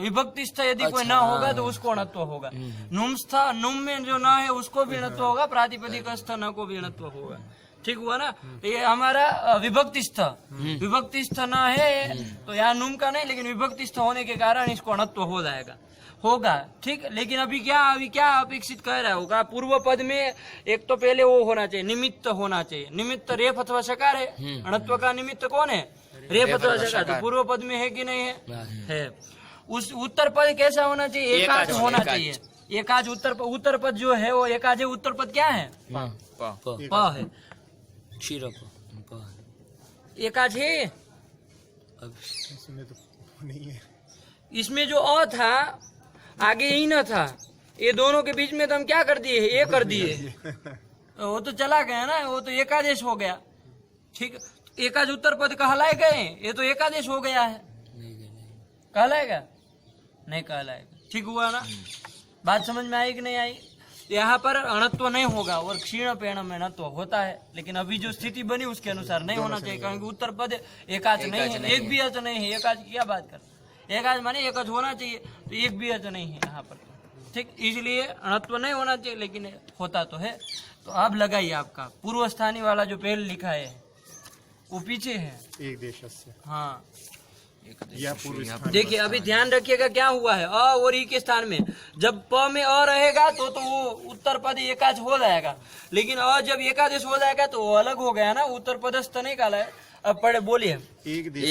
S1: विभक्तिस्थ यदि कोई न होगा तो उसको णत्व होगा। नुमस्थ, नुम में जो न है उसको भी णत्व होगा, प्रातिपदिकस्थ न को भी णत्व होगा। ठीक हुआ ना? तो ये हमारा विभक्तिस्थ, विभक्तिस्थ न है तो यहाँ नुम का नहीं, लेकिन विभक्तिस्थ होने के कारण इसको णत्व हो जाएगा, होगा। ठीक, लेकिन अभी क्या अपेक्षित कह रहा होगा? पूर्व पद में एक तो पहले वो होना चाहिए, निमित्त होना चाहिए। निमित्त रेफ अथवा शकार है, अणत्व का निमित्त कौन है? रेफ अथवा शकार। तो पूर्व पद में है कि नहीं है? उस उत्तर पद कैसा होना चाहिए? एकाज होना चाहिए। एकाज उत्तर पद जो है वो एकाज है। उत्तर पद क्या है? प है। एकाज है।
S2: इसमें तो नहीं है।
S1: इसमें जो अ था आगे ही न था, ये दोनों के बीच में तो हम क्या कर दिए, ये कर दिए, वो तो चला गया ना, वो तो एकादेश हो गया। ठीक, एकाज उत्तर पद कहलाए गए, ये तो एकादेश हो गया है, कहलाएगा नहीं कहलाएगा। ठीक हुआ ना, बात समझ में आई कि नहीं आई? यहाँ पर अणत्व नहीं होगा और क्षीण पेण में अणत्व होता है, लेकिन अभी जो स्थिति बनी उसके अनुसार नहीं होना चाहिए, क्योंकि उत्तर पद एकाच नहीं है, एक भी अर्थ नहीं है। एकाच की क्या बात कर, एकाच माने एक अर्थ होना चाहिए, तो एक भी अर्थ नहीं है यहाँ पर। ठीक, इसलिए अणत्व नहीं होना चाहिए, लेकिन होता तो है। तो अब लगाइए, आपका पूर्व स्थानीय वाला जो पहले लिखा है वो पीछे है,
S5: एक देशस्य।
S1: हाँ
S5: यह पूर्व
S1: देखिए, अभी ध्यान रखिएगा क्या हुआ है, अ और ई के स्थान में जब प में अ रहेगा तो वो उत्तर पद एकाच हो जाएगा, लेकिन अ जब एकादेश हो जाएगा तो वो अलग हो गया ना, उत्तर पदस्थ नहीं कहला है। अब पढ़े, बोलिए।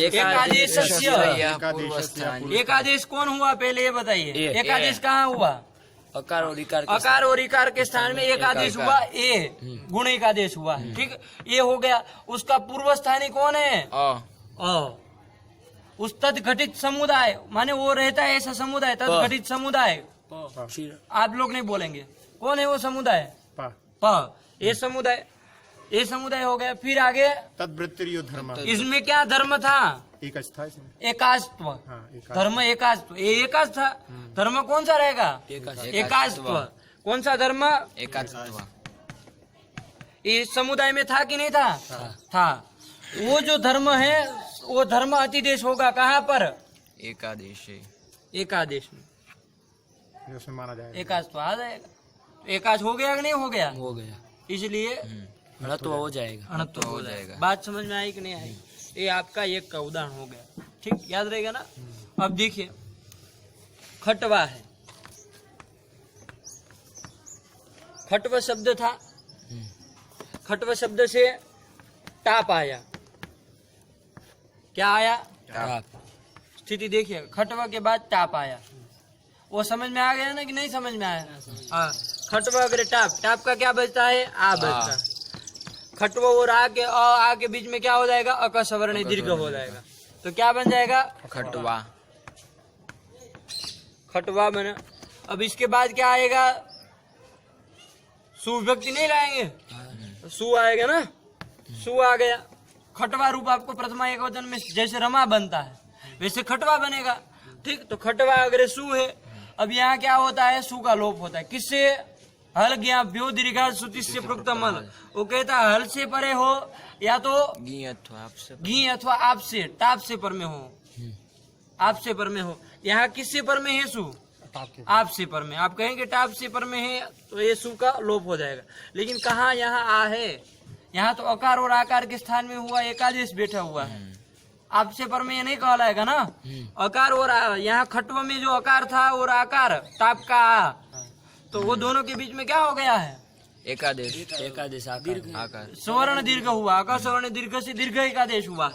S1: एकादेश, एकादेश कौन हुआ पहले ये बताइए, एकादेश कहाँ हुआ?
S3: अकार और इकार
S1: अकार और इकार के स्थान में एक आदेश हुआ, ए गुण एकादेश हुआ। ठीक, ये हो गया। उसका पूर्व स्थानीय कौन है? अ। उस तद घटित समुदाय माने वो रहता है ऐसा समुदाय, तद घटित समुदाय, आप लोग नहीं बोलेंगे, कौन है वो समुदाय? प। ये समुदाय, ये समुदाय हो गया। फिर आगे
S5: तद्वृत्तिर्यो धर्म,
S1: इसमें क्या धर्म था?
S5: एकच था इसमें,
S1: एकास्तव। धर्म एकास्तव, ये एकाच था। धर्म कौन सा रहेगा? एकास्तव। कौन सा धर्म?
S4: एकात्व।
S1: ये समुदाय में था कि नहीं था? था। वो जो धर्म है वो धर्म अतिदेश होगा, कहाँ पर?
S4: एकादेश,
S1: एकादेश में,
S5: उसमें माना जाएगा,
S1: एकास्तव आ जाएगा। एकाच हो गया कि नहीं हो गया?
S3: हो गया,
S1: इसलिए
S3: अणत्व हो जाएगा।
S1: अणत्व हो जाएगा। बात समझ में आई कि नहीं आई? ये आपका एक का उदाहरण हो गया। ठीक, याद रहेगा ना। अब देखिए, खटवा है, खटवा शब्द था, खटवा शब्द से टाप आया। क्या आया?
S3: टाप।
S1: स्थिति देखिए, खटवा के बाद टाप आया। वो समझ में आ गया ना कि नहीं समझ में आया? हाँ, खटवा अगर टाप, टाप का क्या बचता है? आ बचता है। खटवा और आ के बीच में क्या हो जाएगा? अक सवर्ण दीर्घ हो जाएगा, तो क्या बन जाएगा?
S4: खटवा।
S1: खटवा बना। अब इसके बाद क्या आएगा? सुविभक्ति नहीं लाएंगे, सु आएगा ना, सु आ गया। खटवा रूप आपको प्रथमा एकवचन में जैसे रमा बनता है वैसे खटवा बनेगा। ठीक, तो खटवा अगर सु है। अब यहाँ क्या होता है? सु का लोप होता है। किससे? हल गया व्यो दीर्घा श्रुति से प्रोक्तम हल। वो कहता है हल से परे हो या तो
S4: गी अथवा आपसे,
S1: घी अथवा आपसे, टाप से पर में हो, आपसे पर में हो। यहाँ किससे पर में है? सु आपसे पर में। आप कहेंगे टाप से पर में है तो ये सु का लोप हो जाएगा। लेकिन कहाँ? यहाँ आ है, यहाँ तो अकार और आकार के स्थान में हुआ एकादेश बैठा हुआ है। आपसे पर में ये नहीं कहलाएगा ना। अकार और यहाँ खटवा में जो अकार था और आकार टाप का आ, तो वो दोनों के बीच में क्या हो गया है?
S4: एकादेश,
S3: एकादेश
S4: आकार,
S1: स्वर्ण दीर्घ हुआ। अकार स्वर्ण दीर्घ से दीर्घ एकादेश हुआ।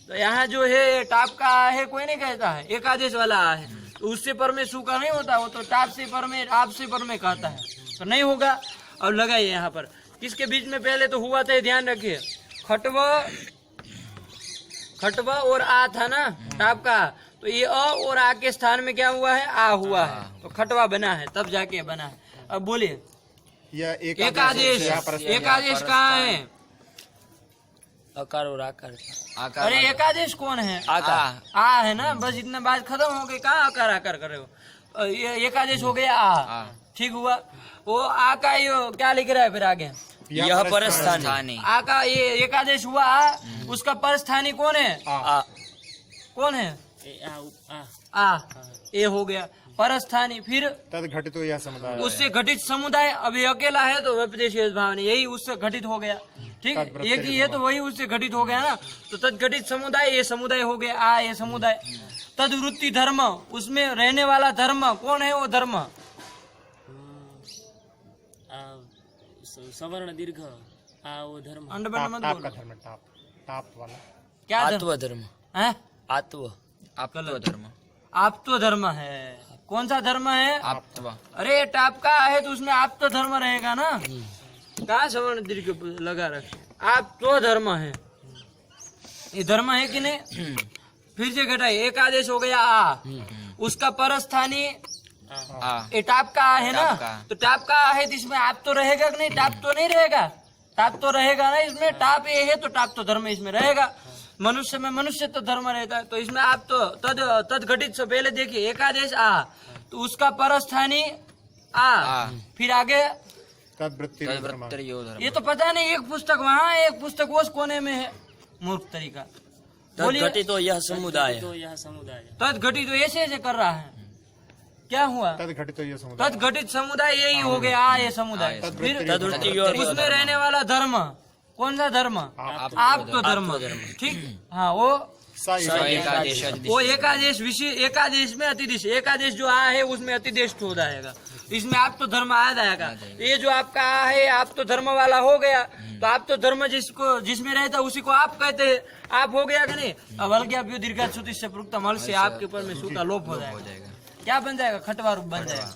S1: तो यहाँ जो है टाप का आ है, कोई नहीं कहता है एकादेश वाला आ है, तो उससे पर में सु का नहीं होता, वो तो टाप से पर में, आप से पर में कहता है, तो नहीं होगा। अब लगाइए यहाँ पर, किसके बीच में पहले तो हुआ था, ध्यान रखिए। खटवा, खटवा और आ था ना टाप का, तो ये अ और आ के स्थान में क्या हुआ है? आ हुआ है, तो खटवा बना है, तब जाके बना है। अब बोलिए,
S5: यह
S1: एकादेश, एकादेश कहाँ है?
S3: अकार और आकार।
S4: आकार।
S1: अरे एकादेश कौन है?
S3: आकार।
S1: आ है ना, बस इतना बात खत्म हो गई। कहाँ आकार आकार कर रहे हो? ये एकादेश हो गया आ। ठीक हुआ। वो आ का ये क्या लिख रहा है फिर आगे?
S3: यह परस्थानी।
S1: आ का ये एकादेश हुआ आ, उसका परस्थानी कौन है?
S3: आ।
S1: कौन है? आ। ये हो गया परस्थानी। फिर
S5: तद घटित यह समुदाय,
S1: उससे घटित समुदाय। अब ये अकेला है तो व्यपदेश भाव नहीं, यही उससे घटित हो गया। ठीक, एक ही है तो वही उससे घटित हो गया ना, तो तद घटित समुदाय, ये समुदाय हो गया आ, ये समुदाय। तद वृत्ति धर्म, उसमें रहने वाला धर्म कौन है? वो धर्म
S6: सवर्ण दीर्घ आ, वो धर्म
S5: टाप का धर्म, टाप, टाप वाला
S1: क्या
S3: आत्व धर्म
S1: है?
S3: आत्व,
S4: आपत्व धर्म,
S1: आप्तो धर्म है। कौन सा धर्म है?
S4: आपत्व।
S1: अरे टाप का है तो उसमें आप्तो धर्म रहेगा ना। कहाँ सवर्ण दीर्घ लगा रखे? आप्तो धर्म है, ये धर्म है कि नहीं? फिर से घटाए, एकादेश हो गया आ, उसका परस्थानी
S4: आ
S1: ये टाप का आ है ना,
S4: टाप का।
S1: तो टाप का आ है तो इसमें आप तो रहेगा कि नहीं? टाप तो नहीं रहेगा, टाप तो रहेगा ना इसमें। टाप ये है तो टाप तो धर्म इसमें रहेगा। मनुष्य में मनुष्य तो धर्म रहता है, तो इसमें आप तो तद घटित से पहले देखिए एकादेश आ, तो उसका परस्थानी आ, फिर आगे
S5: तद्वृत्ति
S4: तद्वृत्तयो धर्म
S1: ये तो पता नहीं, एक पुस्तक वहाँ एक पुस्तक उस कोने में है, मूर्ख तरीका। बोलिए,
S3: घटितो यह समुदाय
S6: तो यह समुदाय
S1: तद घटित तो ऐसे ऐसे कर रहा है, क्या हुआ?
S5: तद्घटित तो ये समुदाय
S1: तद घटित समुदाय यही हो गया, आ ये समुदाय। फिर
S3: तद्वृत्तियो
S1: उसमें रहने वाला धर्म, कौन सा धर्म? आप तो धर्म, ठीक। हाँ, वो
S4: एकादेश
S1: वो एकादेश विशेष, एकादेश में अतिदेश, एकादेश जो आ है उसमें अतिदेश हो जाएगा, इसमें आप तो धर्म आ जाएगा। ये जो आपका आ है आप तो धर्म वाला हो गया, तो आप तो धर्म जिसको जिसमें रहता है उसी को आप कहते हैं, आप हो गया कि नहीं? अब हल्के आप दीर्घ श्रुति से प्रोक्त मल से आपके ऊपर में सु का लोप हो जाएगा, क्या बन जाएगा? खटवा रूप बन जाएगा।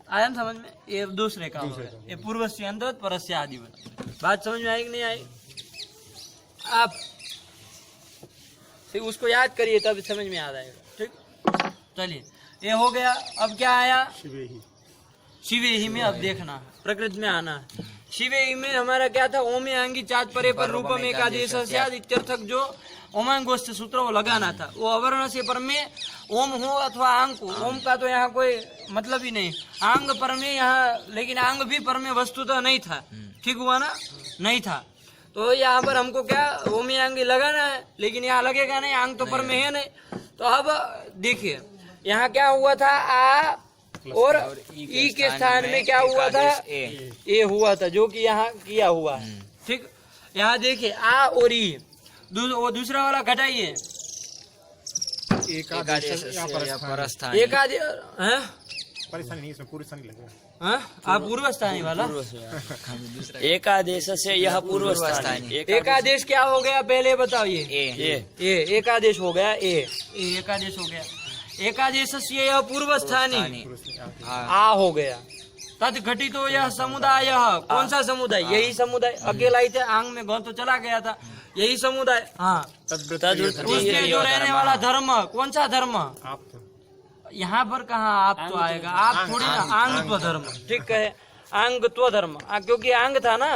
S1: आया ना समझ में? ये दूसरे का हो गया, ये पूर्व से अंतवत परस्य आदिवत। बात समझ में आई कि नहीं आई? आप फिर उसको याद करिए तब समझ में आ जाएगा, ठीक। चलिए, ये हो गया। अब क्या आया? शिवे ही में अब देखना है, प्रकृति में आना है। शिवे ही में हमारा क्या था? ओमे अंगी चाँद परे पर रूपम एकादेश इत्यर्थक जो ओमांगोष्ठ सूत्र वो लगाना था, वो अवर्ण से पर में ओम हो अथवा आंग को। ओम का तो यहाँ कोई मतलब ही नहीं, आंग पर में यहाँ, लेकिन आंग भी पर में वस्तुतः नहीं था, ठीक हुआ ना? नहीं था, तो यहाँ पर हमको क्या ओमी आंगी लगाना है, लेकिन यहाँ लगेगा नहीं, आंग तो पर में है नहीं। तो अब देखिए यहाँ क्या हुआ था? आ और ई के स्थान में क्या हुआ था? ए हुआ था, जो कि यहाँ किया हुआ है, ठीक। यहाँ देखिए आ और ई, वो दूसरा वाला घटाइए,
S5: एकादेश
S4: परस्थान
S1: एकादेश है,
S5: परेशानी नहीं, इसमें पूरी स्थानी लगेगा।
S1: आप पूर्व स्थानी वाला।
S3: एकादेश से यह पूर्व स्थानी।
S1: एकादेश क्या हो गया पहले बताओ? ये
S3: ये
S1: एकादेश हो गया, ए एकादेश हो गया। एकादेश से यह पूर्व स्थानी आ हो गया। तद घटित हो यह समुदाय, कौन सा समुदाय? यही समुदाय, अकेला ही थे, आंग में गौ तो चला गया था, यही समुदाय। हाँ, उसमें जो रहने वाला धर्म, कौन सा धर्म?
S5: आप तो
S1: यहाँ पर कहाँ आप तो आएगा? आप थोड़ी ना, आंगत्व धर्म, ठीक है, आंगत्व धर्म, क्योंकि आंग था ना।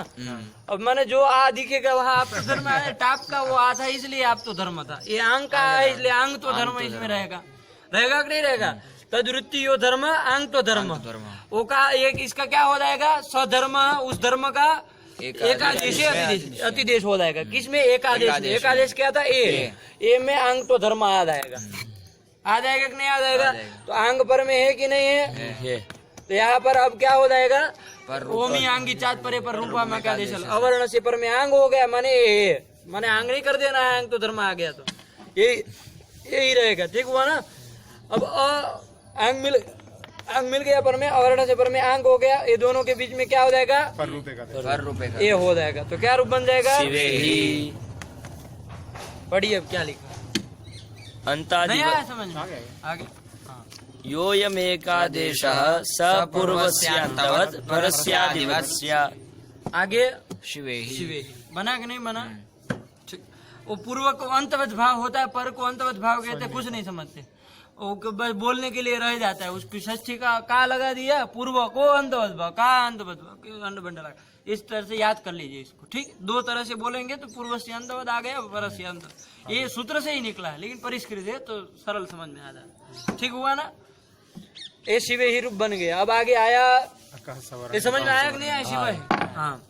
S1: अब मैंने जो आ दिखेगा वहाँ आप तो धर्म है, टाप का वो आ था इसलिए आप तो धर्म था, ये आंग का है इसलिए आंग तो धर्म इसमें रहेगा, रहेगा कि नहीं रहेगा? तद्वृत्ति यो धर्म आंग तो धर्म, वो का एक इसका क्या हो जाएगा? स्वधर्म, उस धर्म का एकादेश अतिदेश हो जाएगा। किसमें? एकादेश में। एकादेश क्या था? ए में आंग तो धर्म आ जाएगा, आ जाएगा कि नहीं आ जाएगा? तो आंग पर में है कि नहीं है? तो यहाँ पर अब क्या हो जाएगा? ओमी आंगी चाँद परे पर रूपा में क्या देश, अवर्ण से पर में आंग हो गया, माने आंग नहीं कर देना है, आंग तो धर्म आ गया, तो यही रहेगा, ठीक हुआ ना? अब आंग मिल गया पर में, अवर्ण से पर में आंग हो गया, ये दोनों के बीच में क्या हो जाएगा?
S5: पर रुपए का
S1: ये हो जाएगा, तो क्या रूप बन जाएगा? पढ़िए अब क्या लिखा, नहीं आया समझ में? आगे
S3: योयमेकादेशः स पूर्वस्यान्तवत् परस्यादिवत्स्य।
S1: आगे
S4: शिवे
S1: शिवे बना कि नहीं बना? ठीक। वो पूर्व को अंतवत भाव होता है, पर को अंतवत भाव कहते हैं, कुछ नहीं समझते, वो बस बोलने के लिए रह जाता है। उसकी षष्ठी का लगा दिया, पूर्व को अंतवत भाव, का अंतवत भाव, अंड बंडा लगा, इस तरह से याद कर लीजिए इसको, ठीक। दो तरह से बोलेंगे तो पूर्व से अंतवत आ गया, पर से अंत, ये सूत्र से ही निकला है, लेकिन परिष्कृत है तो सरल समझ में आ जाए, ठीक हुआ ना? ये शिवे ही रूप बन गया। अब आगे आया, ये समझ में आया कि नहीं आया? शिव, हाँ,